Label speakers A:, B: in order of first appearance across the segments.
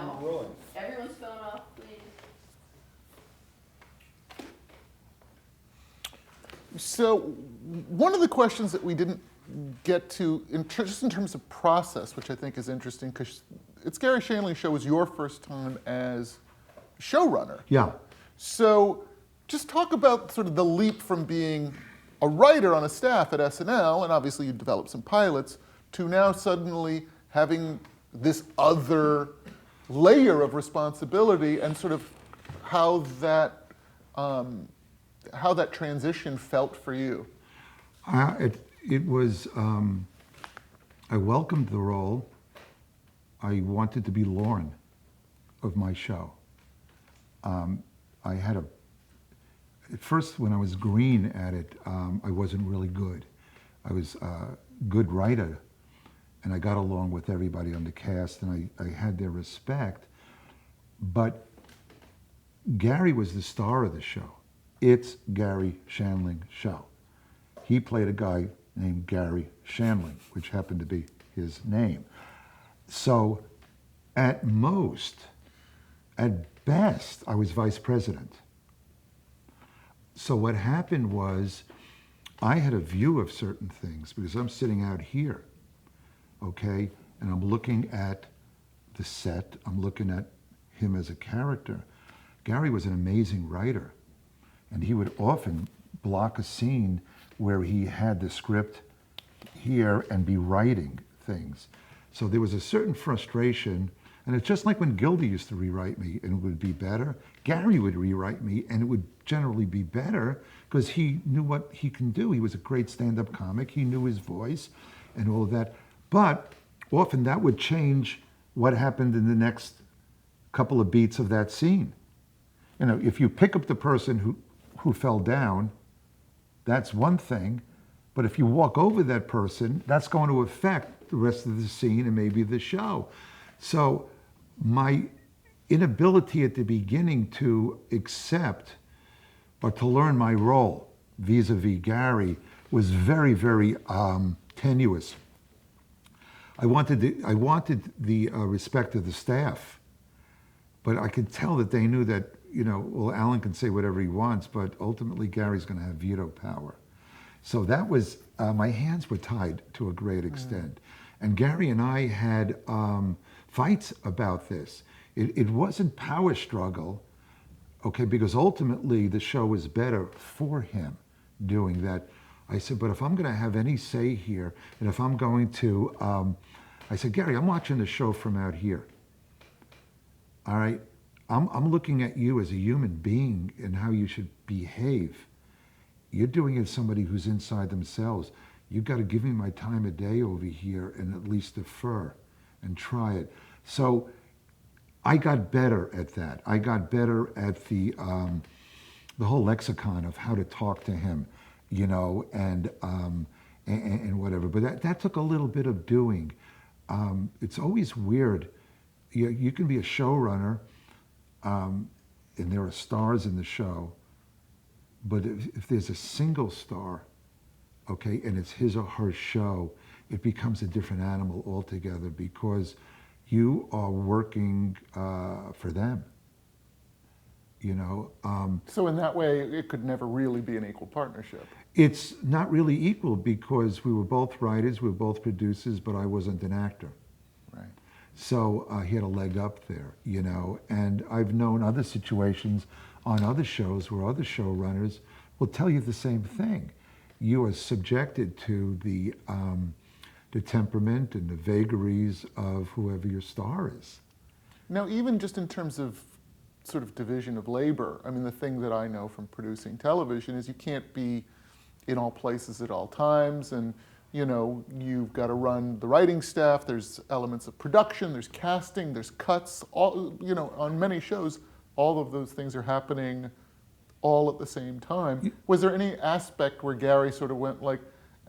A: No.
B: rolling.
A: Everyone's phone off, please.
C: So one of the questions that we didn't get to, just in terms of process, which I think is interesting, because it's Gary Shandling's show was your first time as showrunner.
D: Yeah.
C: So just talk about sort of the leap from being a writer on a staff at SNL, and obviously you developed some pilots, to now suddenly having this other layer of responsibility, and sort of how that transition felt for you.
D: It was, I welcomed the role. I wanted to be Lauren of my show. At first, when I was green at it, I wasn't really good. I was a good writer, and I got along with everybody on the cast, and I had their respect. But Gary was the star of the show. It's Gary Shandling's show. He played a guy named Gary Shandling, which happened to be his name. So at best, I was vice president. So what happened was I had a view of certain things because I'm sitting out here, okay? And I'm looking at the set, I'm looking at him as a character. Gary was an amazing writer, and he would often block a scene where he had the script here and be writing things. So there was a certain frustration, and it's just like when Gilda used to rewrite me and it would be better. Gary would rewrite me and it would generally be better because he knew what he can do. He was a great stand-up comic. He knew his voice and all of that. But often that would change what happened in the next couple of beats of that scene. You know, if you pick up the person who fell down, that's one thing. But if you walk over that person, that's going to affect the rest of the scene and maybe the show. So my inability at the beginning to accept or to learn my role vis-a-vis Gary was very, very tenuous. I wanted the respect of the staff, but I could tell that they knew that, you know, well, Alan can say whatever he wants, but ultimately Gary's going to have veto power. So that was, my hands were tied to a great extent. And Gary and I had fights about this. It wasn't power struggle, okay, because ultimately the show was better for him doing that. I said, but if I'm going to have any say here, and if I'm going to, I said, Gary, I'm watching the show from out here. All right, I'm looking at you as a human being and how you should behave. You're doing it as somebody who's inside themselves. You've got to give me my time of day over here and at least defer and try it. So I got better at that. I got better at the whole lexicon of how to talk to him, you know, and whatever. But that took a little bit of doing. It's always weird. You can be a showrunner, and there are stars in the show, but if there's a single star, okay, and it's his or her show, it becomes a different animal altogether because you are working for them, you know.
C: So in that way, it could never really be an equal partnership.
D: It's not really equal because we were both writers, we were both producers, but I wasn't an actor.
C: Right.
D: So he had a leg up there, you know. And I've known other situations on other shows where other showrunners will tell you the same thing. You are subjected to the temperament and the vagaries of whoever your star is.
C: Now, even just in terms of sort of division of labor, I mean, the thing that I know from producing television is you can't be in all places at all times, and you know, you've got to run the writing staff, there's elements of production, there's casting, there's cuts, all, you know, on many shows, all of those things are happening all at the same time. Was there any aspect where Gary sort of went like,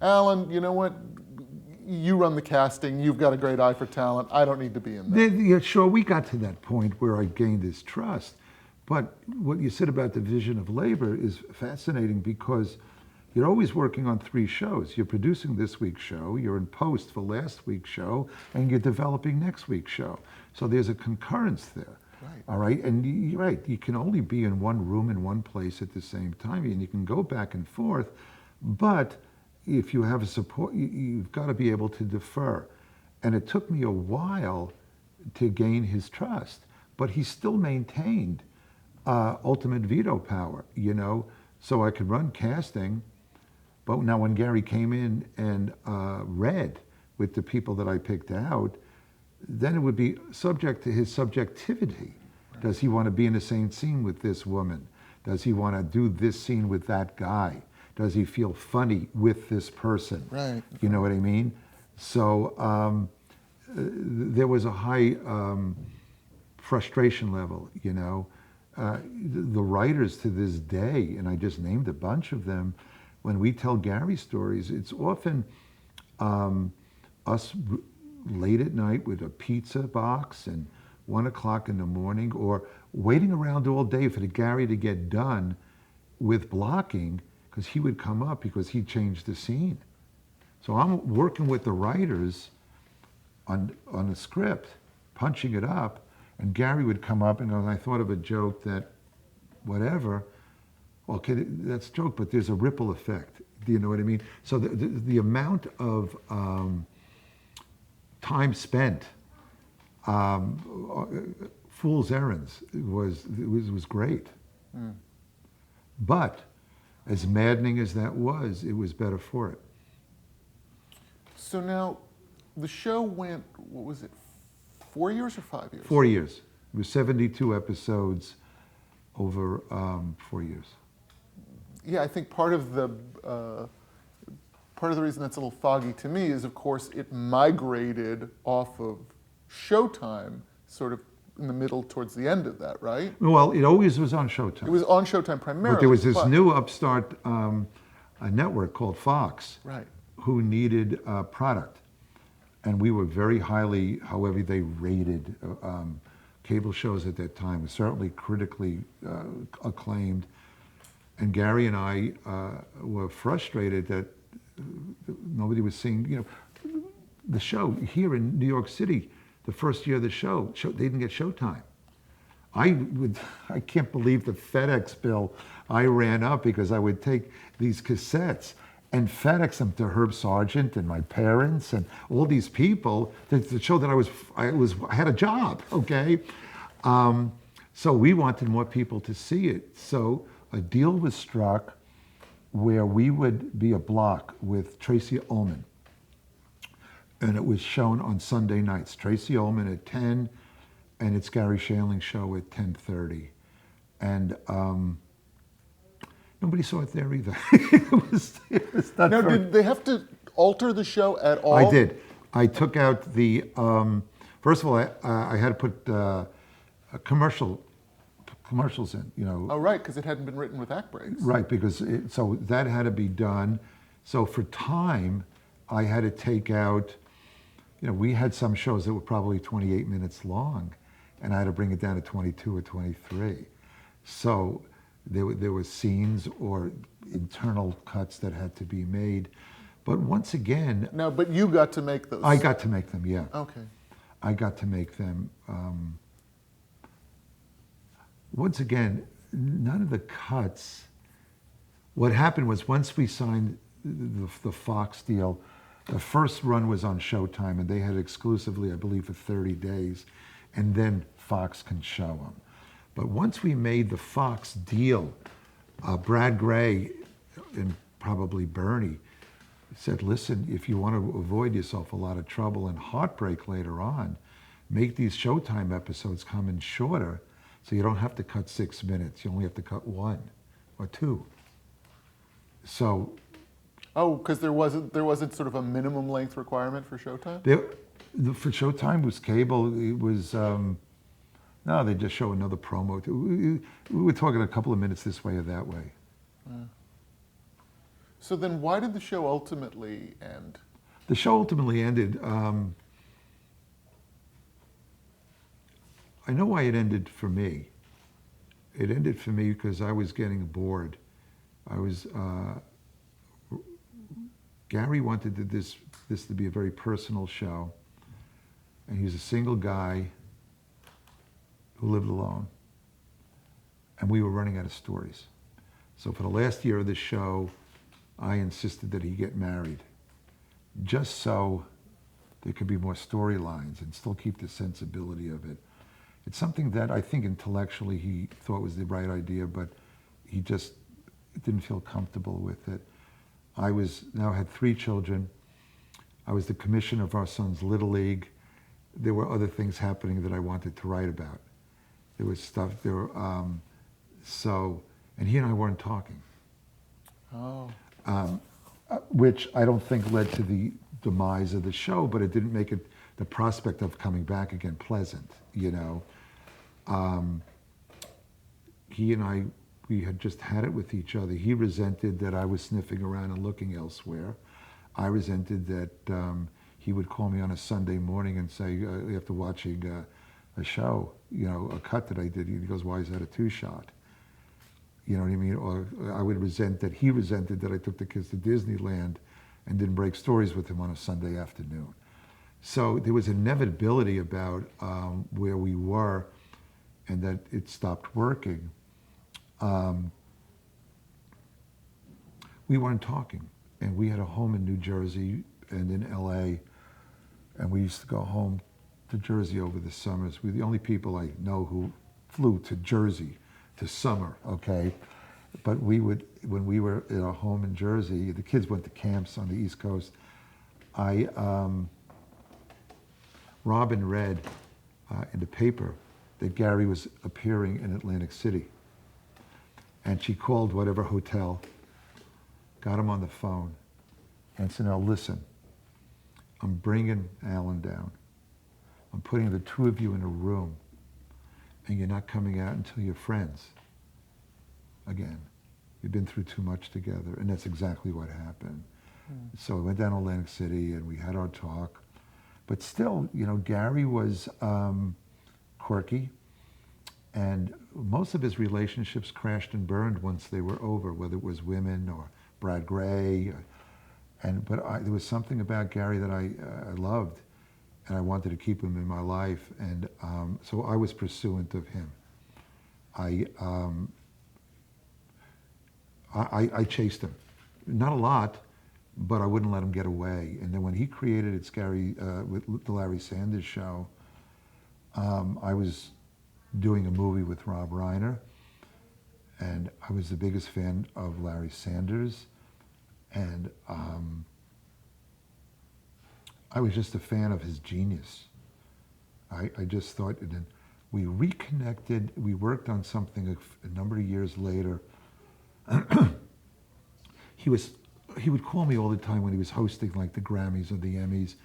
C: Alan, you know what, you run the casting, you've got a great eye for talent, I don't need to be in there?
D: Yeah, sure, we got to that point where I gained his trust. But what you said about division of labor is fascinating because You're always working on 3 shows. You're producing this week's show, you're in post for last week's show, and you're developing next week's show. So there's a concurrence there.
C: Right.
D: All right, and you're right, you can only be in one room in one place at the same time, and you can go back and forth, but if you have a support, you've got to be able to defer. And it took me a while to gain his trust, but he still maintained ultimate veto power, you know, so I could run casting. But now when Gary came in and read with the people that I picked out, then it would be subject to his subjectivity. Right. Does he want to be in the same scene with this woman? Does he want to do this scene with that guy? Does he feel funny with this person?
C: Right.
D: You know what I mean? So there was a high frustration level, you know. The writers to this day, and I just named a bunch of them, when we tell Gary stories, it's often us late at night with a pizza box and 1 o'clock in the morning, or waiting around all day for the Gary to get done with blocking, because he would come up because he changed the scene. So I'm working with the writers on the script, punching it up, and Gary would come up and go, I thought of a joke that whatever. Okay, that's a joke, but there's a ripple effect. Do you know what I mean? So the amount of time spent fool's errands was great. Mm. But as maddening as that was, it was better for it.
C: So now, the show went, what was it, 4 years or 5 years?
D: 4 years. It was 72 episodes over 4 years.
C: Yeah, I think part of the reason that's a little foggy to me is, of course, it migrated off of Showtime, sort of in the middle towards the end of that, right?
D: Well, it always was on Showtime.
C: It was on Showtime primarily.
D: But there was this new upstart a network called Fox,
C: right,
D: who needed product. And we were very highly, however they rated cable shows at that time, certainly critically acclaimed. And Gary and I were frustrated that nobody was seeing, you know, the show here in New York City. The first year of the show, they didn't get Showtime. I can't believe the FedEx bill I ran up because I would take these cassettes and FedEx them to Herb Sargent and my parents and all these people to show that I had a job. Okay, so we wanted more people to see it. So a deal was struck where we would be a block with Tracy Ullman. And it was shown on Sunday nights. Tracy Ullman at 10, and it's Gary Shaling's show at 10:30. And nobody saw it there either. it was not
C: now,
D: very...
C: did they have to alter the show at all?
D: I did. I took out the, first of all, I had to put commercials in, you know.
C: Oh, right, because it hadn't been written with act breaks.
D: Right, because so that had to be done. So for time, I had to take out, you know, we had some shows that were probably 28 minutes long, and I had to bring it down to 22 or 23. So there were scenes or internal cuts that had to be made. But once again...
C: No, but you got to make those.
D: I got to make them, yeah.
C: Okay.
D: I got to make them. Once again, none of the cuts... What happened was once we signed the Fox deal, the first run was on Showtime, and they had exclusively, I believe, for 30 days, and then Fox can show them. But once we made the Fox deal, Brad Gray and probably Bernie said, listen, if you want to avoid yourself a lot of trouble and heartbreak later on, make these Showtime episodes come in shorter, so you don't have to cut 6 minutes. You only have to cut 1 or 2. So...
C: Oh, because there wasn't sort of a minimum length requirement for Showtime?
D: For Showtime was cable. It was no, they just show another promo. We were talking a couple of minutes this way or that way.
C: So then, why did the show ultimately end?
D: The show ultimately ended. I know why it ended for me. It ended for me because I was getting bored. I was Gary wanted this to be a very personal show, and he was a single guy who lived alone, and we were running out of stories. So for the last year of the show, I insisted that he get married, just so there could be more storylines and still keep the sensibility of it. It's something that I think intellectually he thought was the right idea, but he just didn't feel comfortable with it. I now had 3 children. I was the commissioner of our son's Little League. There were other things happening that I wanted to write about. There was stuff, and he and I weren't talking.
C: Oh.
D: Which I don't think led to the demise of the show, but it didn't make it, the prospect of coming back again, pleasant, you know. He and I, we had just had it with each other. He resented that I was sniffing around and looking elsewhere. I resented that he would call me on a Sunday morning and say, after watching a show, you know, a cut that I did, he goes, why is that a 2-shot? You know what I mean? Or I would resent that he resented that I took the kids to Disneyland and didn't break stories with him on a Sunday afternoon. So there was inevitability about where we were and that it stopped working. We weren't talking, and we had a home in New Jersey and in LA, and we used to go home to Jersey over the summers. We were the only people I know who flew to Jersey to summer, okay? But we would, when we were in our home in Jersey, the kids went to camps on the East Coast. Robin read in the paper that Gary was appearing in Atlantic City. And she called whatever hotel, got him on the phone, and said, now listen, I'm bringing Alan down. I'm putting the 2 of you in a room, and you're not coming out until you're friends again. We've been through too much together, and that's exactly what happened. So we went down to Atlantic City, and we had our talk. But still, you know, Gary was quirky, and most of his relationships crashed and burned once they were over, whether it was women or Brad Gray. But there was something about Gary that I loved, and I wanted to keep him in my life, and so I was pursuant of him. I chased him, not a lot, but I wouldn't let him get away. And then when he created It's Gary with the Larry Sanders Show, I was doing a movie with Rob Reiner, and I was the biggest fan of Larry Sanders, and I was just a fan of his genius. I just thought, and then we reconnected. We worked on something a number of years later. He would call me all the time when he was hosting like the Grammys or the Emmys,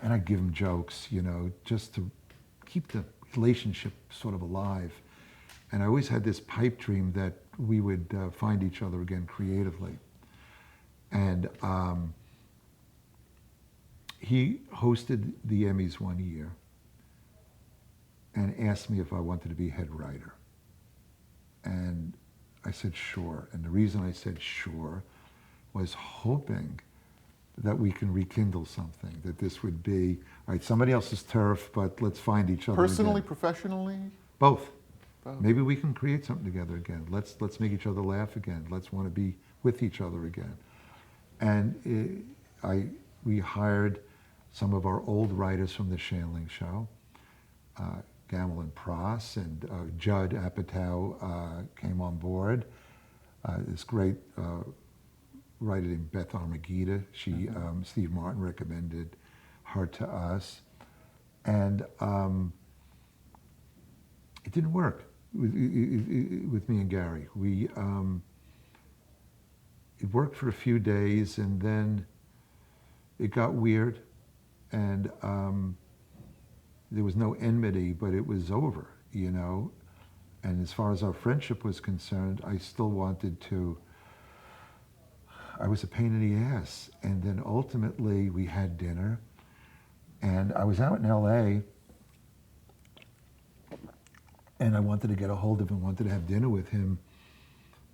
D: and I'd give him jokes, you know, just to keep the relationship sort of alive. And I always had this pipe dream that we would find each other again creatively. And he hosted the Emmys one year and asked me if I wanted to be head writer. And I said, sure. And the reason I said sure was hoping that we can rekindle something, that this would be, all right, somebody else's turf, but let's find each other
C: Personally,
D: again.
C: professionally?
D: Both.
C: Both.
D: Maybe we can create something together again. Let's make each other laugh again. Let's want to be with each other again. And we hired some of our old writers from the Shandling Show, Gamble and Pross, and Judd Apatow came on board. This great writer named Beth Armagida. She, Steve Martin recommended her to us. And it didn't work with me and Gary. It worked for a few days, and then it got weird, and there was no enmity, but it was over, you know. And as far as our friendship was concerned, I still wanted to, I was a pain in the ass. And then ultimately we had dinner, and I was out in LA, and I wanted to get a hold of him, wanted to have dinner with him.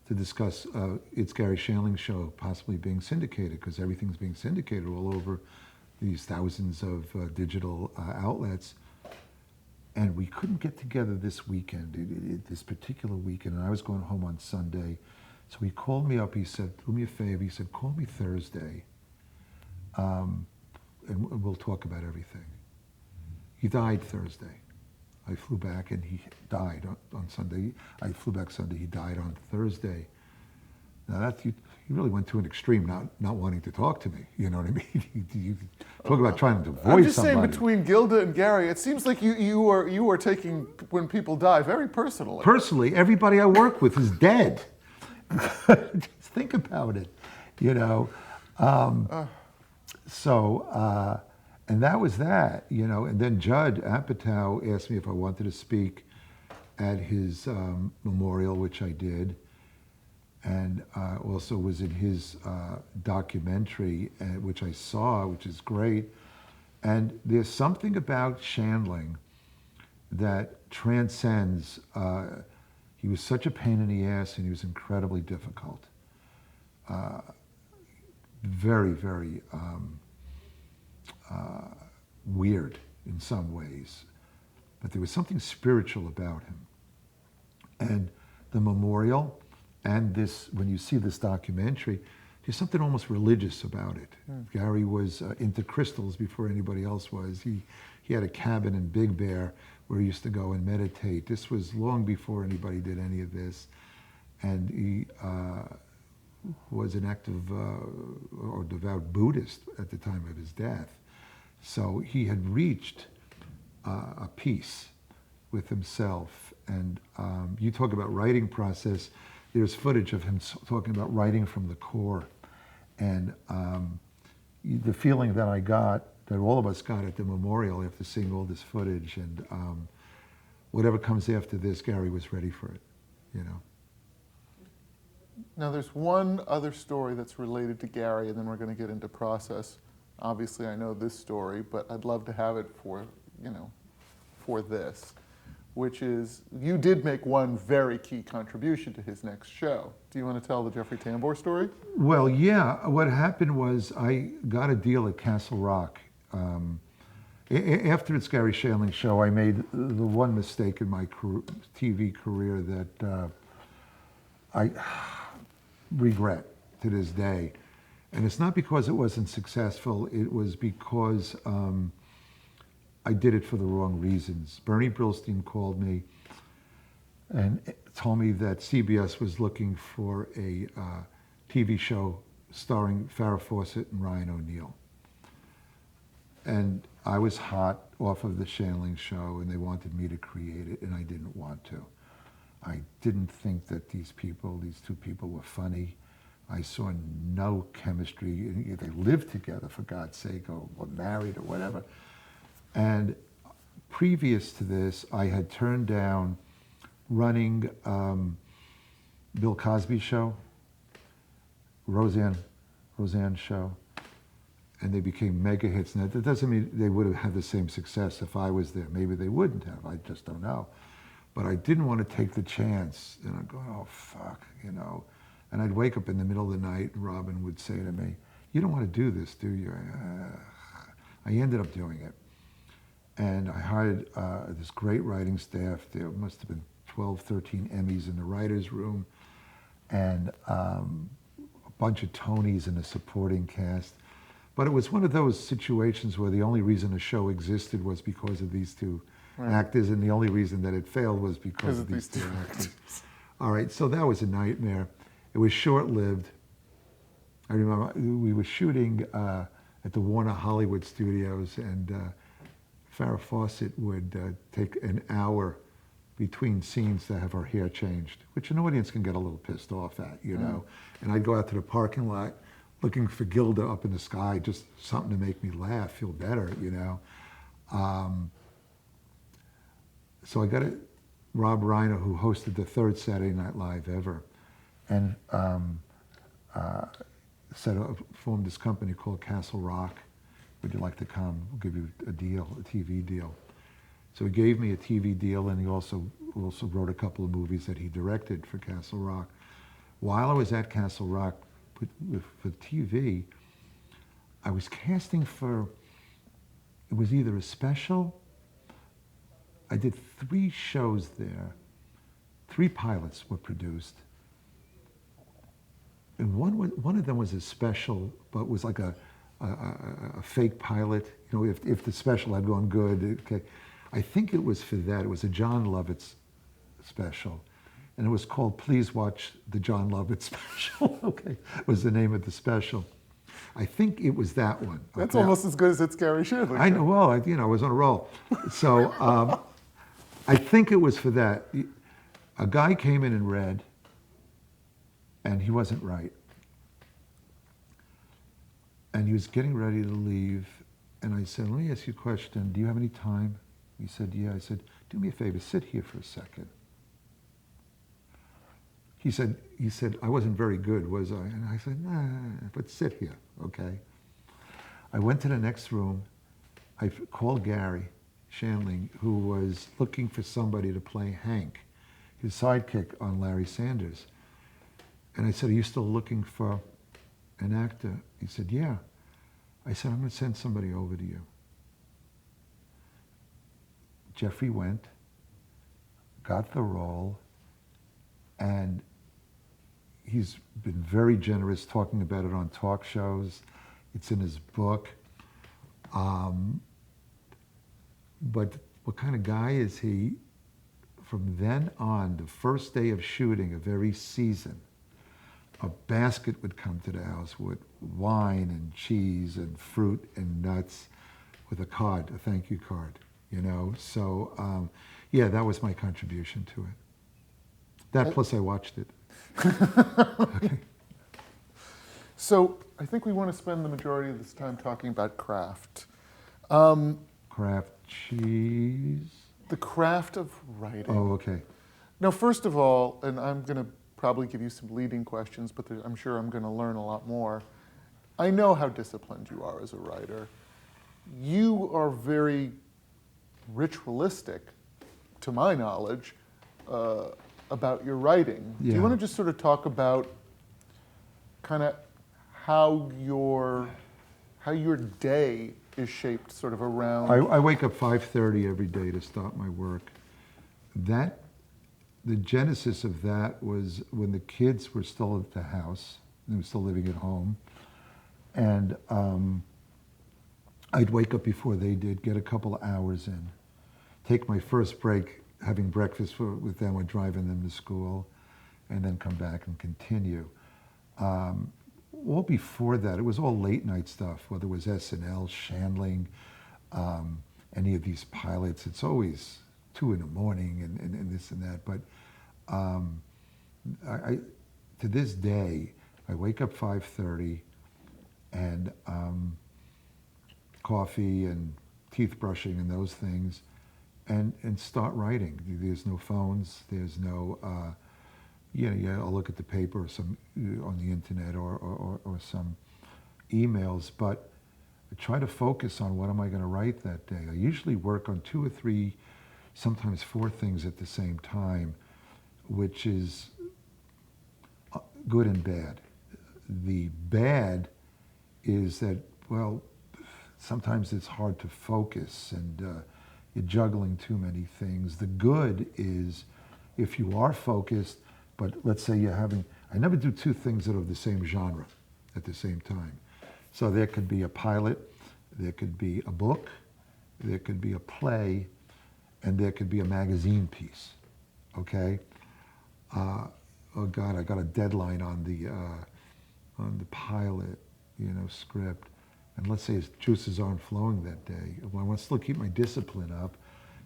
D: to discuss It's Gary Shandling's show possibly being syndicated, because everything's being syndicated all over these thousands of digital outlets. And we couldn't get together this weekend, this particular weekend, and I was going home on Sunday. So he called me up, he said, do me a favor, he said, call me Thursday, and we'll talk about everything. He died Thursday. I flew back and he died on Sunday. I flew back Sunday, he died on Thursday. Now he really went to an extreme, not wanting to talk to me, you know what I mean? You talk about trying to avoid somebody.
C: I'm just saying, between Gilda and Gary, it seems like you are taking, when people die, very personally.
D: Personally, everybody I work with is dead. Just think about it, you know. And that was that, you know. And then Judd Apatow asked me if I wanted to speak at his memorial, which I did, and also was in his documentary, which I saw, which is great. And there's something about Shandling that transcends. He was such a pain in the ass, and he was incredibly difficult. Very, very weird in some ways. But there was something spiritual about him. And the memorial, and this, when you see this documentary, there's something almost religious about it. Gary was into crystals before anybody else was. He had a cabin in Big Bear where he used to go and meditate. This was long before anybody did any of this. And he was an active or devout Buddhist at the time of his death. So he had reached a peace with himself. And you talk about writing process. There's footage of him talking about writing from the core. And the feeling that I got, that all of us got at the memorial after seeing all this footage, and whatever comes after this, Gary was ready for it, you know.
C: Now, there's one other story that's related to Gary, and then we're going to get into process. Obviously, I know this story, but I'd love to have it for, you know, for this, which is you did make one very key contribution to his next show. Do you want to tell the Jeffrey Tambor story?
D: Well, yeah. What happened was I got a deal at Castle Rock. After It's Gary Shandling's show, I made the one mistake in my TV career that I regret to this day. And it's not because it wasn't successful, it was because I did it for the wrong reasons. Bernie Brillstein called me and told me that CBS was looking for a TV show starring Farrah Fawcett and Ryan O'Neal. And I was hot off of the Shandling show, and they wanted me to create it, and I didn't want to. I didn't think that these two people were funny. I saw no chemistry. They lived together, for God's sake, or were married or whatever. And previous to this, I had turned down running Bill Cosby's show, Roseanne show, and they became mega hits. Now, that doesn't mean they would have had the same success if I was there. Maybe they wouldn't have. I just don't know. But I didn't want to take the chance. And I'd go, oh, fuck, you know. And I'd wake up in the middle of the night, and Robin would say to me, you don't want to do this, do you? I ended up doing it. And I hired this great writing staff. There must have been 12, 13 Emmys in the writer's room, and a bunch of Tonys in the supporting cast. But it was one of those situations where the only reason a show existed was because of these two actors, and the only reason that it failed was because of these two actors. All right, so that was a nightmare. It was short-lived. I remember we were shooting at the Warner Hollywood Studios, and Farrah Fawcett would take an hour between scenes to have her hair changed, which an audience can get a little pissed off at, you know. And I'd go out to the parking lot looking for Gilda up in the sky, just something to make me laugh, feel better, you know. So I got Rob Reiner, who hosted the third Saturday Night Live ever, and formed this company called Castle Rock. Would you like to come? We'll give you a deal, a TV deal. So he gave me a TV deal, and he also wrote a couple of movies that he directed for Castle Rock. while I was at Castle Rock for TV, I was casting for, it was either a special, I did 3 shows there, 3 pilots were produced. And one of them was a special, but was like a fake pilot. You know, if the special had gone good, okay. I think it was for that. It was a John Lovitz special. And it was called Please Watch the John Lovitz Special, okay, was the name of the special. I think it was that one.
C: That's
D: okay?
C: almost as good as It's Gary Shandling.
D: I know, well, I was on a roll. So I think it was for that. A guy came in and read, and he wasn't right. And he was getting ready to leave, and I said, let me ask you a question. Do you have any time? He said, yeah. I said, do me a favor, sit here for a second. He said, I wasn't very good, was I? And I said, nah, but sit here, okay? I went to the next room. I called Gary Shandling, who was looking for somebody to play Hank, his sidekick on Larry Sanders. And I said, are you still looking for an actor? He said, yeah. I said, I'm going to send somebody over to you. Jeffrey went, got the role, and he's been very generous talking about it on talk shows. It's in his book. But what kind of guy is he? From then on, the first day of shooting of every season, a basket would come to the house with wine and cheese and fruit and nuts with a card, a thank you card, you know? So, yeah, that was my contribution to it. That plus I watched it. Okay.
C: So I think we want to spend the majority of this time talking about craft.
D: Kraft cheese.
C: The craft of writing.
D: Oh, okay.
C: Now, first of all, and I'm going to probably give you some leading questions, but I'm sure I'm going to learn a lot more. I know how disciplined you are as a writer. You are very ritualistic, to my knowledge, about your writing.
D: Yeah.
C: Do you want to just sort of talk about kind of how your day is shaped sort of around?
D: I wake up 5:30 every day to start my work. The genesis of that was when the kids were still at the house. They were still living at home. And I'd wake up before they did, get a couple of hours in, take my first break, having breakfast with them or driving them to school, and then come back and continue. Well, before that, it was all late night stuff, whether it was SNL, Shandling, any of these pilots. It's always 2 in the morning and this and that. But to this day, I wake up 5:30 and coffee and teeth brushing and those things, and start writing. There's no phones. There's no, I'll look at the paper or some on the internet or some emails, but I try to focus on what am I going to write that day. I usually work on 2 or 3, sometimes 4 things at the same time, which is good and bad. The bad is that, well, sometimes it's hard to focus and you're juggling too many things. The good is if you are focused, but let's say I never do 2 things that are the same genre at the same time. So there could be a pilot, there could be a book, there could be a play, and there could be a magazine piece, okay? Oh God, I got a deadline on the pilot, script. And let's say his juices aren't flowing that day. Well, I want to still keep my discipline up.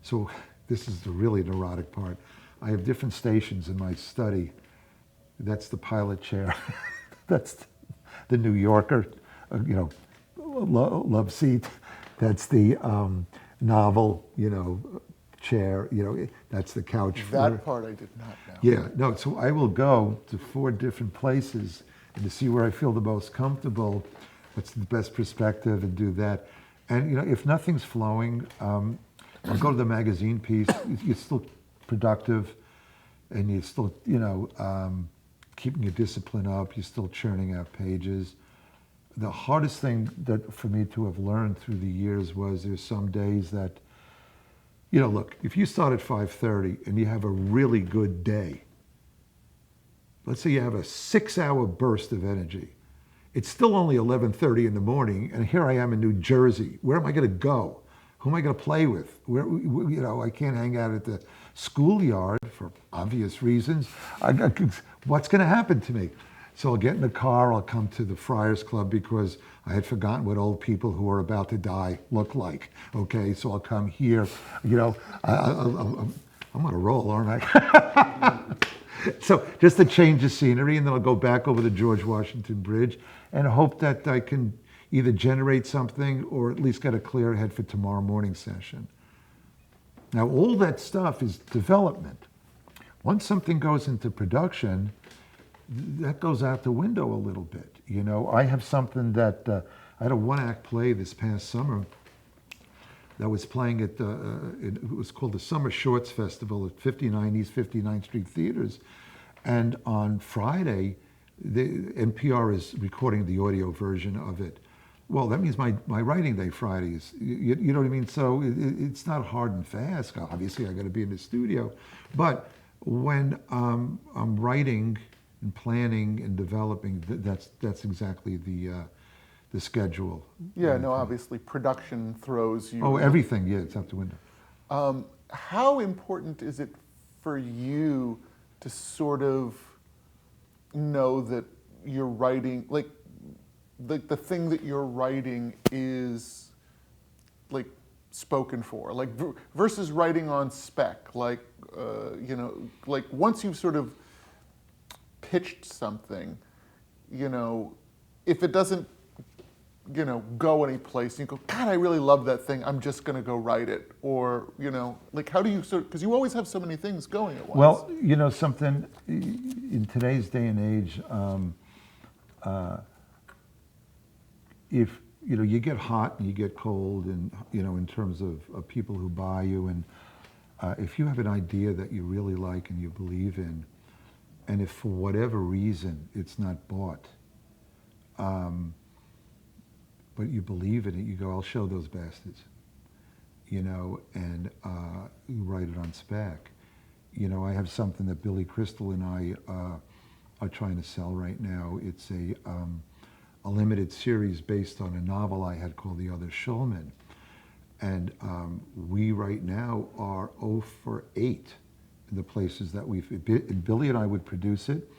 D: So this is the really neurotic part. I have different stations in my study. That's the pilot chair. That's the New Yorker, love seat. That's the novel, chair. That's the couch.
C: That part I did not know.
D: Yeah, no. So I will go to 4 different places and to see where I feel the most comfortable. What's the best perspective, and do that. And if nothing's flowing, I'll go to the magazine piece. You're still productive, and you're still keeping your discipline up. You're still churning out pages. The hardest thing that for me to have learned through the years was there's some days that, look, if you start at 5:30 and you have a really good day, let's say you have a 6-hour burst of energy, it's still only 11:30 in the morning, and here I am in New Jersey. Where am I going to go? Who am I going to play with? I can't hang out at the schoolyard for obvious reasons. What's going to happen to me? So I'll get in the car, I'll come to the Friars Club because I had forgotten what old people who are about to die look like. Okay, so I'll come here. I'm on a roll, aren't I? So just to change the scenery, and then I'll go back over the George Washington Bridge and hope that I can either generate something or at least get a clear head for tomorrow morning session. Now, all that stuff is development. Once something goes into production, that goes out the window a little bit. I have something that, I had a one-act play this past summer that was playing at, it was called the Summer Shorts Festival at 59 East 59th Street Theaters. And on Friday, the NPR is recording the audio version of it. Well, that means my writing day Friday is, you know what I mean? So it's not hard and fast. Obviously, I got to be in the studio. But when I'm writing and planning and developing, that's exactly the schedule.
C: Yeah, no, obviously production throws you.
D: Oh, everything, yeah, it's out the window.
C: How important is it for you to sort of know that you're writing, like the thing that you're writing is like spoken for, like versus writing on spec, like, like once you've sort of pitched something, if it doesn't, go anyplace, you go, God, I really love that thing, I'm just going to go write it. Or, like how do you because you always have so many things going at once.
D: Well, something, in today's day and age, if, you get hot and you get cold and, in terms of people who buy you, and if you have an idea that you really like and you believe in, and if for whatever reason it's not bought, but you believe in it, you go, I'll show those bastards, and you write it on spec. I have something that Billy Crystal and I are trying to sell right now. It's a limited series based on a novel I had called The Other Shulman. And we right now are 0 for 8 in the places that and Billy and I would produce it,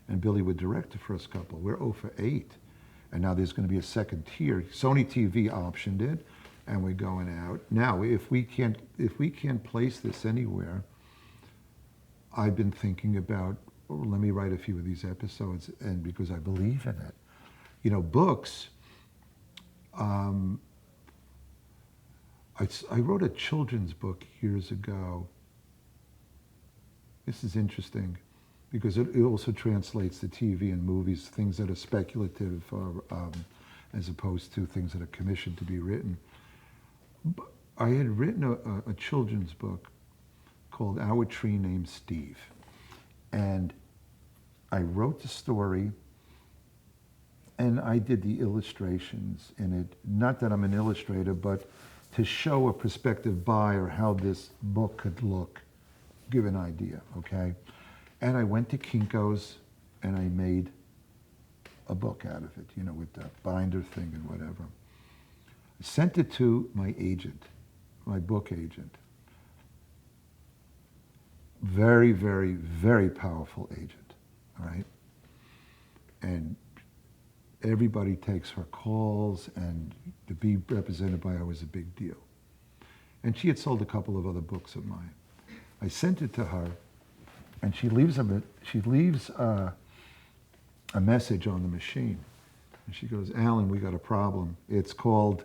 D: and Billy would direct the first couple. We're 0 for 8. And now there's going to be a second tier. Sony TV optioned it, and we're going out. Now, if we can't place this anywhere, I've been thinking about, let me write a few of these episodes, and because I believe in it. Books, I wrote a children's book years ago. This is interesting because it also translates to TV and movies, things that are speculative as opposed to things that are commissioned to be written. But I had written a children's book called Our Tree Named Steve. And I wrote the story, and I did the illustrations in it. Not that I'm an illustrator, but to show a prospective buyer how this book could look, give an idea, okay? And I went to Kinko's and I made a book out of it, with the binder thing and whatever. I sent it to my agent, my book agent. Very, very, very powerful agent, all right? And everybody takes her calls, and to be represented by her was a big deal. And she had sold a couple of other books of mine. I sent it to her, and she leaves a message on the machine. And she goes, Alan, we got a problem. It's called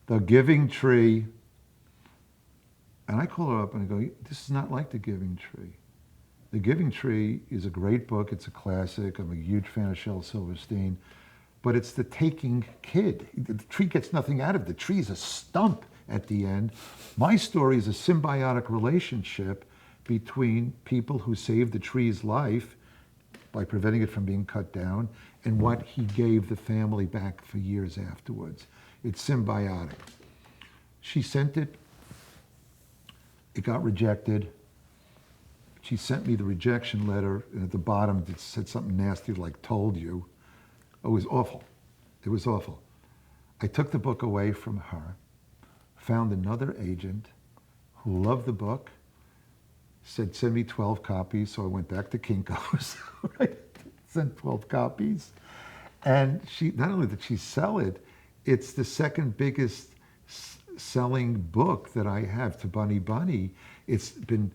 D: The Giving Tree. And I call her up and I go, this is not like The Giving Tree. The Giving Tree is a great book. It's a classic. I'm a huge fan of Shel Silverstein. But it's the taking kid. The tree gets nothing out of it. The tree is a stump at the end. My story is a symbiotic relationship between people who save the tree's life by preventing it from being cut down, and what he gave the family back for years afterwards. It's symbiotic. She sent it. It got rejected. She sent me the rejection letter, and at the bottom it said something nasty like "told you." It was awful. It was awful. I took the book away from her, found another agent who loved the book, said, send me 12 copies. So I went back to Kinko's, right? Sent 12 copies. And she, not only did she sell it, it's the second biggest selling book that I have, To Bunny Bunny. It's in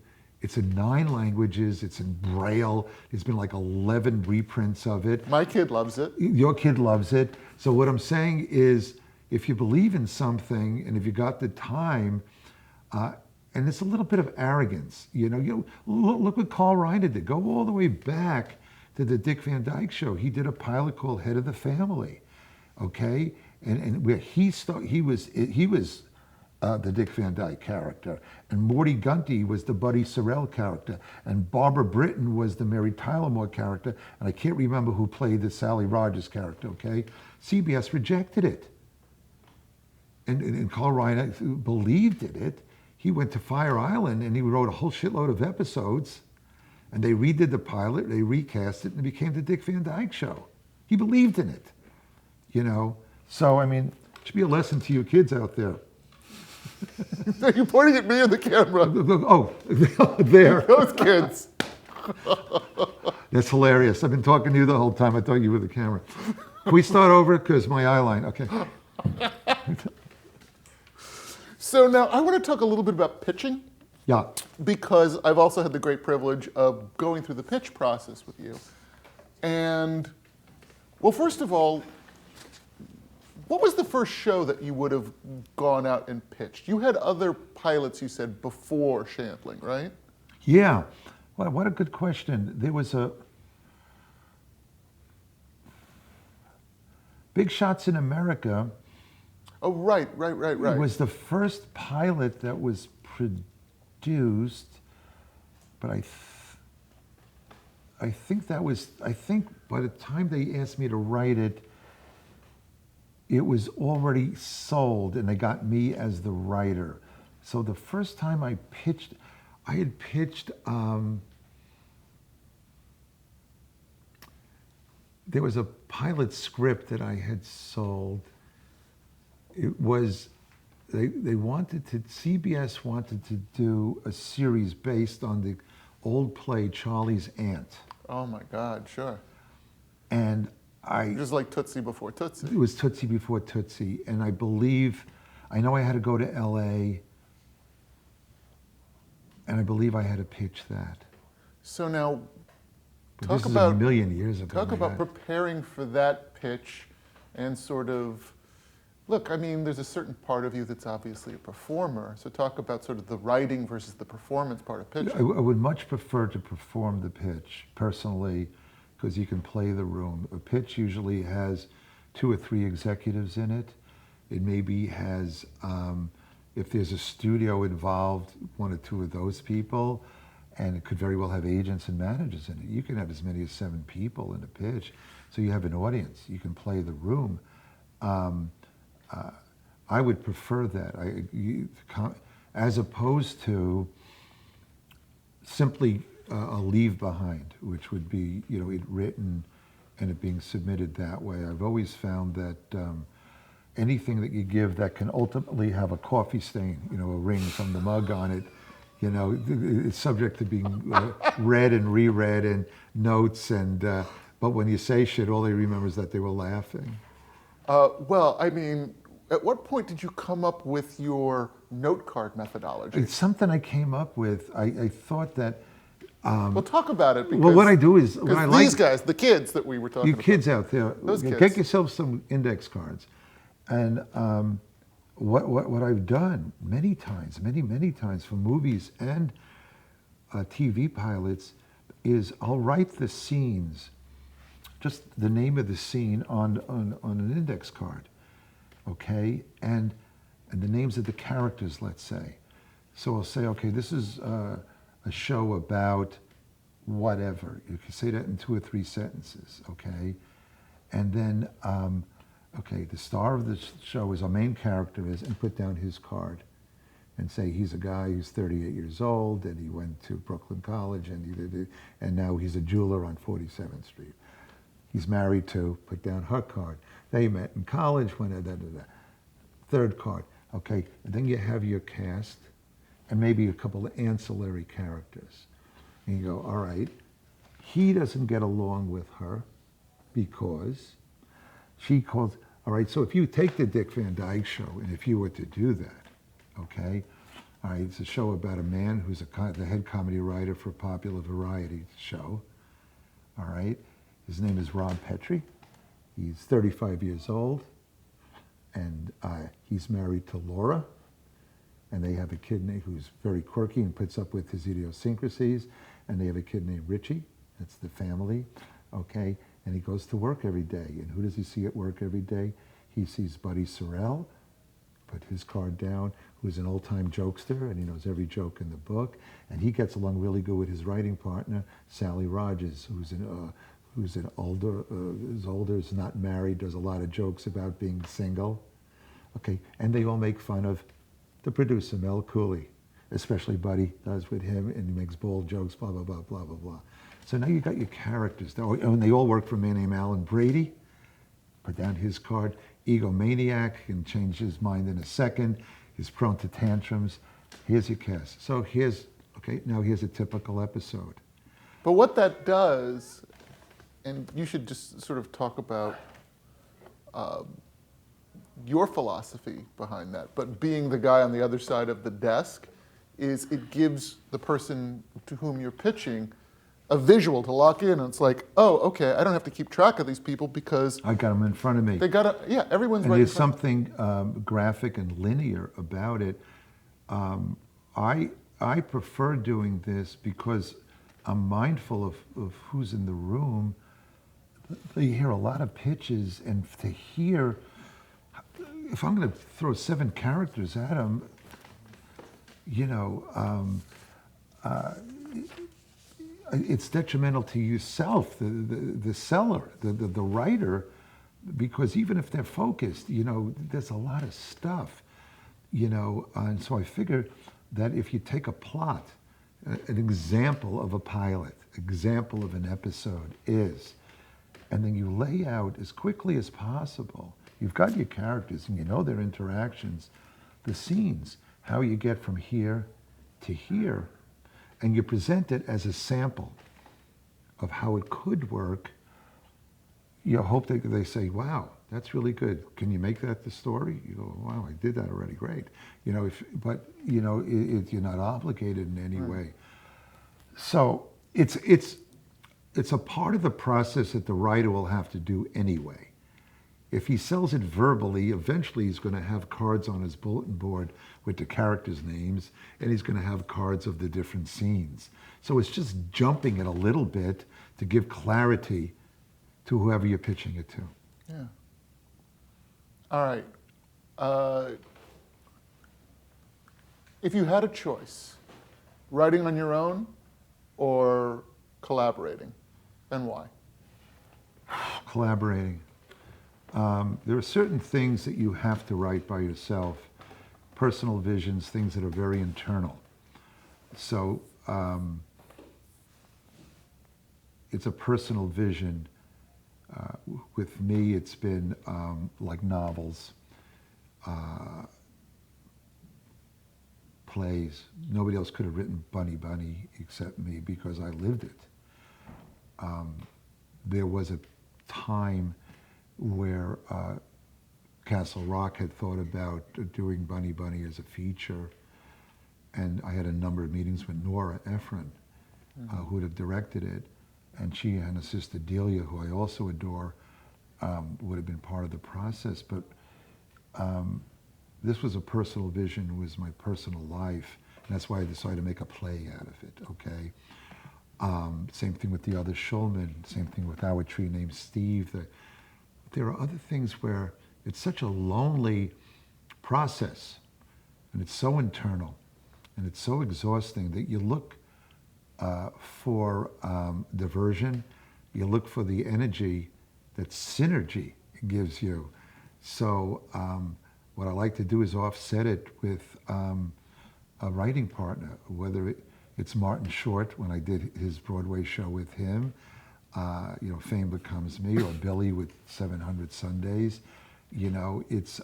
D: 9 languages, it's in Braille, there's been like 11 reprints of it.
C: My kid loves it.
D: Your kid loves it. So what I'm saying is, if you believe in something and if you got the time, and it's a little bit of arrogance, look what Carl Reiner did. Go all the way back to the Dick Van Dyke Show. He did a pilot called Head of the Family, okay? And where he was the Dick Van Dyke character, and Morty Gunty was the Buddy Sorrell character, and Barbara Britton was the Mary Tyler Moore character, and I can't remember who played the Sally Rogers character, okay? CBS rejected it. And Carl Reiner believed in it. He went to Fire Island and he wrote a whole shitload of episodes, and they redid the pilot, they recast it, and it became the Dick Van Dyke Show. He believed in it, So, I mean, it should be a lesson to you kids out there.
C: Are you pointing at me or the camera?
D: Oh, there.
C: Those kids.
D: That's hilarious. I've been talking to you the whole time. I thought you were the camera. Can we start over? Because my eye line, okay.
C: So now I want to talk a little bit about pitching.
D: Yeah.
C: Because I've also had the great privilege of going through the pitch process with you. And, well, first of all, what was the first show that you would have gone out and pitched? You had other pilots, you said, before Shantling, right?
D: Yeah. Well, what a good question. There was a Big Shots in America.
C: Oh, right.
D: It was the first pilot that was produced, but I think by the time they asked me to write it, it was already sold and they got me as the writer. So the first time I had pitched, there was a pilot script that I had sold. It was, CBS wanted to do a series based on the old play Charlie's Aunt.
C: Oh my God, sure.
D: And
C: just like Tootsie before Tootsie.
D: It was Tootsie before Tootsie, and I know I had to go to LA, and I believe I had to pitch that.
C: So now,
D: this is a million years ago.
C: Talk about preparing for that pitch and sort of, look, I mean, there's a certain part of you that's obviously a performer, so talk about sort of the writing versus the performance part of pitching.
D: I would much prefer to perform the pitch, personally, because you can play the room. A pitch usually has 2 or 3 executives in it. It maybe has, if there's a studio involved, 1 or 2 of those people, and it could very well have agents and managers in it. You can have as many as 7 people in a pitch, so you have an audience. You can play the room. I would prefer that, as opposed to simply a leave behind, which would be, it written and it being submitted that way. I've always found that anything that you give that can ultimately have a coffee stain, a ring from the mug on it, it's subject to being read and reread and notes, but when you say shit, all they remember is that they were laughing.
C: Well, I mean, at what point did you come up with your note card methodology?
D: It's something I came up with. I thought that.
C: Well, talk about it. Because,
D: well, what I do is, when I
C: these guys, the kids that we were talking about.
D: You kids out there, get yourself some index cards. And what I've done many times for movies and TV pilots is I'll write the scenes, just the name of the scene on an index card, okay? And the names of the characters, let's say. So I'll say, okay, this is a show about whatever. You can say that in 2 or 3 sentences, okay? And then, okay, the star of the show is our main character is, and put down his card and say he's a guy who's 38 years old and he went to Brooklyn College and now he's a jeweler on 47th Street. He's married to, put down her card. They met in college, third card, okay? And then you have your cast and maybe a couple of ancillary characters. And you go, all right, he doesn't get along with her because she calls, all right, so if you take the Dick Van Dyke Show and if you were to do that, okay, all right, it's a show about a man who's the head comedy writer for a popular variety show, all right? His name is Rob Petrie. He's 35 years old, and he's married to Laura, and they have a kid who's very quirky and puts up with his idiosyncrasies, and they have a kid named Richie. That's the family, okay? And he goes to work every day, and who does he see at work every day? He sees Buddy Sorrell, put his card down, who's an old-time jokester, and he knows every joke in the book, and he gets along really good with his writing partner, Sally Rogers, who's older, is not married, does a lot of jokes about being single, okay? And they all make fun of the producer, Mel Cooley, especially Buddy does with him, and he makes bold jokes, blah, blah, blah, blah, blah, blah. So now you got your characters, and they all work for a man named Alan Brady. Put down his card, egomaniac, can change his mind in a second. He's prone to tantrums. Here's your cast. So now here's a typical episode.
C: But what that does, and you should just sort of talk about your philosophy behind that, but being the guy on the other side of the desk, is it gives the person to whom you're pitching a visual to lock in, and it's like, oh, okay, I don't have to keep track of these people because
D: I got them in front of me.
C: they got to, yeah, everyone's
D: and
C: right.
D: There's something graphic and linear about it. I prefer doing this because I'm mindful of who's in the room. You hear a lot of pitches, and to hear, if I'm going to throw 7 characters at them, it's detrimental to yourself, the seller, the writer, because even if they're focused, there's a lot of stuff, and so I figure that if you take a plot, an example of a pilot, example of an episode is, and then you lay out as quickly as possible, you've got your characters and you know their interactions, the scenes, how you get from here to here, and you present it as a sample of how it could work. You hope they say, wow, that's really good. Can you make that the story? You go, wow, I did that already, great. You're not obligated in any way. So it's a part of the process that the writer will have to do anyway. If he sells it verbally, eventually he's going to have cards on his bulletin board with the characters' names, and he's going to have cards of the different scenes. So it's just jumping it a little bit to give clarity to whoever you're pitching it to.
C: Yeah. All right. If you had a choice, writing on your own or collaborating, and why?
D: Collaborating. There are certain things that you have to write by yourself, personal visions, things that are very internal. So it's a personal vision. With me, it's been like novels, plays. Nobody else could have written Bunny Bunny except me because I lived it. There was a time where Castle Rock had thought about doing Bunny Bunny as a feature, and I had a number of meetings with Nora Ephron, who would have directed it, and she and her sister Delia, who I also adore, would have been part of the process. But this was a personal vision, it was my personal life, and that's why I decided to make a play out of it, okay? Same thing with the other Schulman, same thing with our tree named Steve. There are other things where it's such a lonely process, and it's so internal, and it's so exhausting that you look for diversion, you look for the energy that synergy gives you. So what I like to do is offset it with a writing partner, whether it's Martin Short when I did his Broadway show with him, Fame Becomes Me, or Billy with 700 Sundays. It's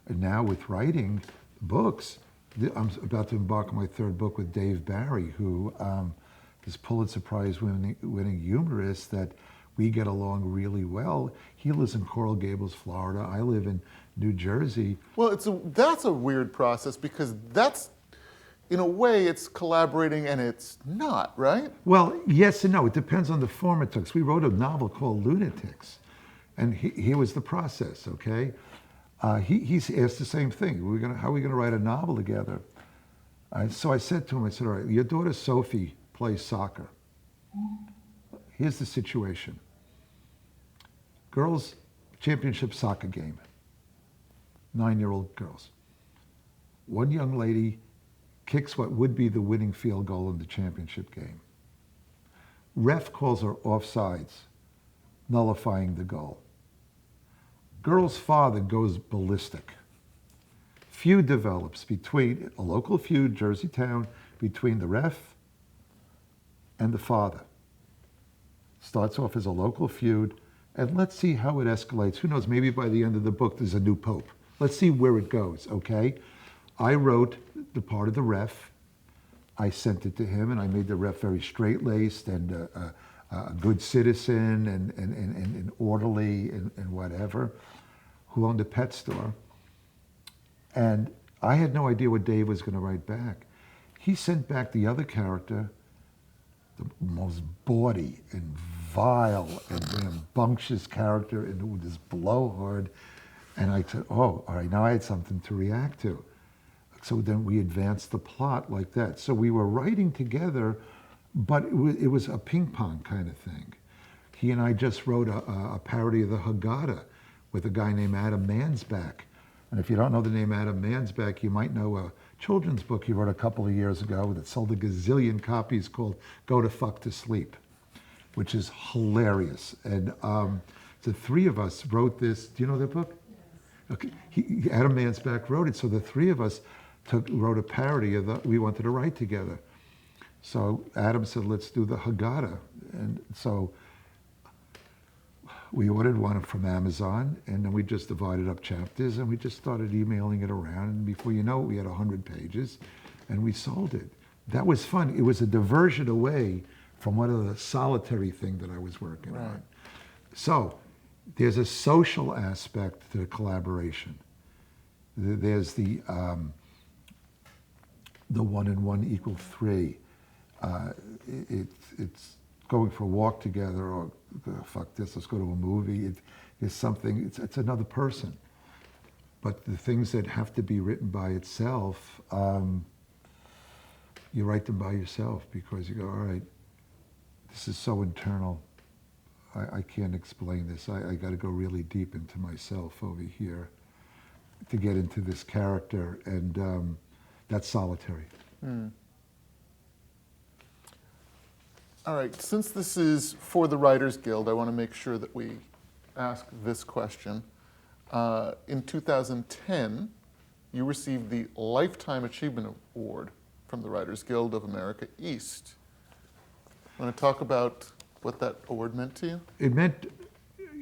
D: now with writing books. I'm about to embark on my third book with Dave Barry, who is Pulitzer Prize winning humorist that we get along really well. He lives in Coral Gables, Florida. I live in New Jersey.
C: Well, that's a weird process because that's, in a way, it's collaborating and it's not, right?
D: Well, yes and no. It depends on the form it took. So we wrote a novel called Lunatics, and here was the process, okay? He's asked the same thing. How are we going to write a novel together? So I said to him, I said, all right, your daughter Sophie plays soccer. Here's the situation. Girls' championship soccer game. 9-year-old girls. One young lady kicks what would be the winning field goal in the championship game. Ref calls her offsides, nullifying the goal. Girl's father goes ballistic. Feud develops between a local feud, Jersey town, between the ref and the father. Starts off as a local feud, and let's see how it escalates. Who knows, maybe by the end of the book there's a new pope. Let's see where it goes, okay? I wrote the part of the ref. I sent it to him, and I made the ref very straight-laced and a good citizen and orderly and whatever, who owned a pet store. And I had no idea what Dave was going to write back. He sent back the other character, the most bawdy and vile and rambunctious character, and with this blowhard. And I said, oh, all right, now I had something to react to. So then we advanced the plot like that. So we were writing together, but it was a ping pong kind of thing. He and I just wrote a parody of the Haggadah with a guy named Adam Mansbach. And if you don't know the name Adam Mansbach, you might know a children's book he wrote a couple of years ago that sold a gazillion copies called Go to Fuck to Sleep, which is hilarious. And the three of us wrote this. Do you know that book? Okay. Adam Mansbach wrote it, so the three of us wrote a parody of we wanted to write together. So Adam said, let's do the Haggadah. And so we ordered one from Amazon, and then we just divided up chapters, and we just started emailing it around, and before you know it, we had 100 pages, and we sold it. That was fun. It was a diversion away from one of the solitary thing that I was working on. So there's a social aspect to the collaboration. There's the 1 and 1 equal 3. It's going for a walk together, or fuck this, let's go to a movie. It's something, it's another person. But the things that have to be written by itself, you write them by yourself because you go, all right, this is so internal. I can't explain this. I got to go really deep into myself over here to get into this character, and that's solitary.
C: All right, since this is for the Writers Guild, I want to make sure that we ask this question. In 2010, you received the Lifetime Achievement Award from the Writers Guild of America East. Want to talk about what that award meant to you?
D: It meant,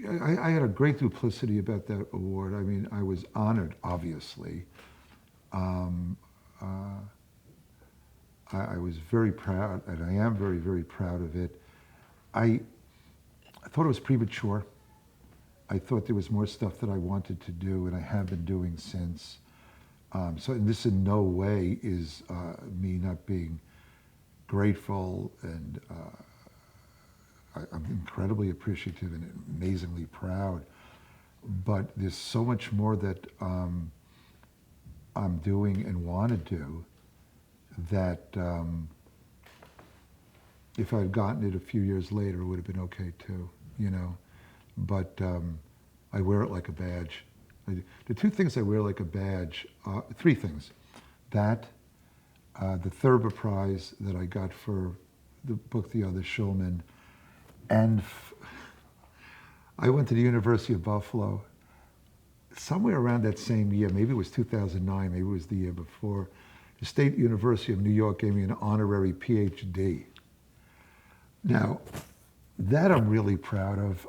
D: I had a great duplicity about that award. I mean, I was honored, obviously. I was very proud, and I am very, very proud of it. I thought it was premature. I thought there was more stuff that I wanted to do, and I have been doing since. So this in no way is me not being grateful, and I'm incredibly appreciative and amazingly proud. But there's so much more that I'm doing and want to do that if I'd gotten it a few years later, it would have been okay too, you know. But I wear it like a badge. The two things I wear like a badge, three things. That, the Thurber Prize that I got for the book The Other Schulman. And I went to the University of Buffalo somewhere around that same year. Maybe it was 2009, maybe it was the year before. The State University of New York gave me an honorary PhD. Now, that I'm really proud of.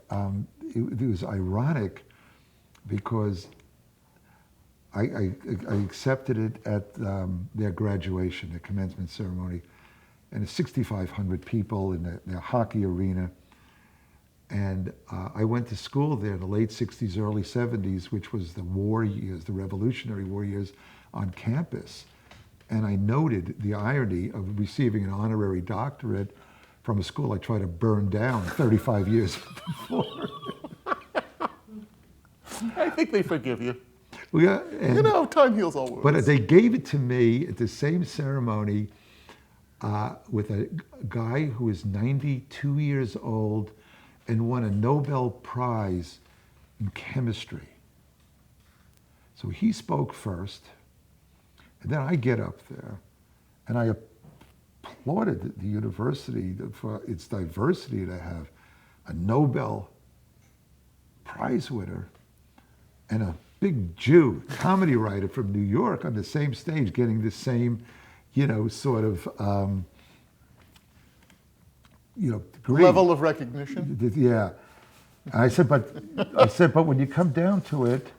D: It was ironic because I accepted it at their graduation, their commencement ceremony, and it's 6,500 people in the hockey arena. And I went to school there in the late 60s, early 70s, which was the war years, the Revolutionary War years on campus. And I noted the irony of receiving an honorary doctorate from a school I tried to burn down 35 years before.
C: I think they forgive you.
D: Well, yeah, and,
C: You know, time heals all wounds.
D: but they gave it to me at the same ceremony with a guy who is 92 years old and won a Nobel Prize in chemistry. So he spoke first, and then I get up there, and I applauded the university for its diversity to have a Nobel Prize winner and a big Jew, comedy writer from New York on the same stage getting the same, sort of, degree.
C: Level of recognition.
D: Yeah. And I said, but when you come down to it,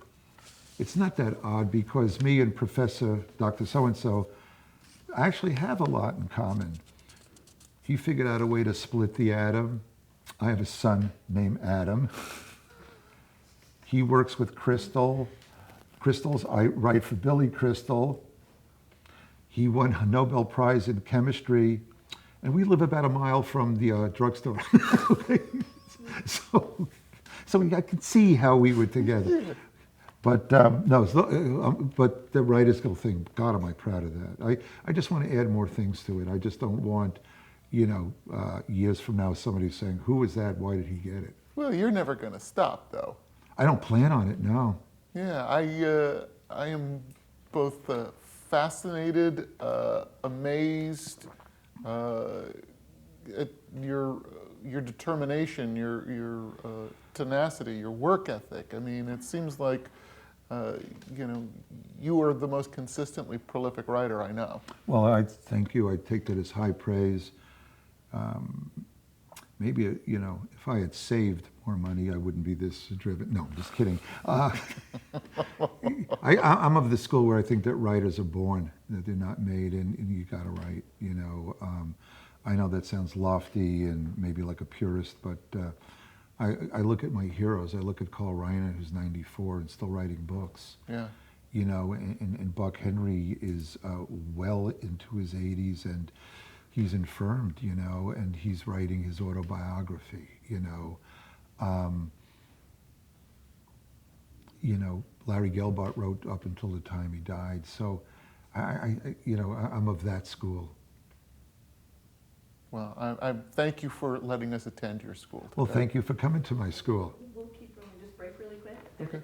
D: it's not that odd because me and Professor Dr. So-and-so actually have a lot in common. He figured out a way to split the atom. I have a son named Adam. He works with crystals. I write for Billy Crystal. He won a Nobel Prize in chemistry. And we live about a mile from the drugstore. so I could see how we were together. But but the Writers Guild thing, God, am I proud of that. I just want to add more things to it. I just don't want, years from now somebody saying, who was that? Why did he get it?
C: Well, you're never going to stop, though.
D: I don't plan on it, no.
C: Yeah, I am both fascinated, amazed at your determination, your tenacity, your work ethic. I mean, it seems like you are the most consistently prolific writer I know.
D: Well, I thank you. I take that as high praise. Maybe, if I had saved more money, I wouldn't be this driven. No, I'm just kidding. I'm of the school where I think that writers are born, that they're not made, and you got to write, I know that sounds lofty and maybe like a purist, but I look at my heroes. I look at Carl Reiner, who's 94 and still writing books.
C: Yeah.
D: And Buck Henry is well into his 80s, and he's infirmed, and he's writing his autobiography, Larry Gelbart wrote up until the time he died. So, I'm of that school.
C: Well, I thank you for letting us attend your school today.
D: Well, thank you for coming to my school.
A: We'll keep going. Just break really quick.
C: Okay.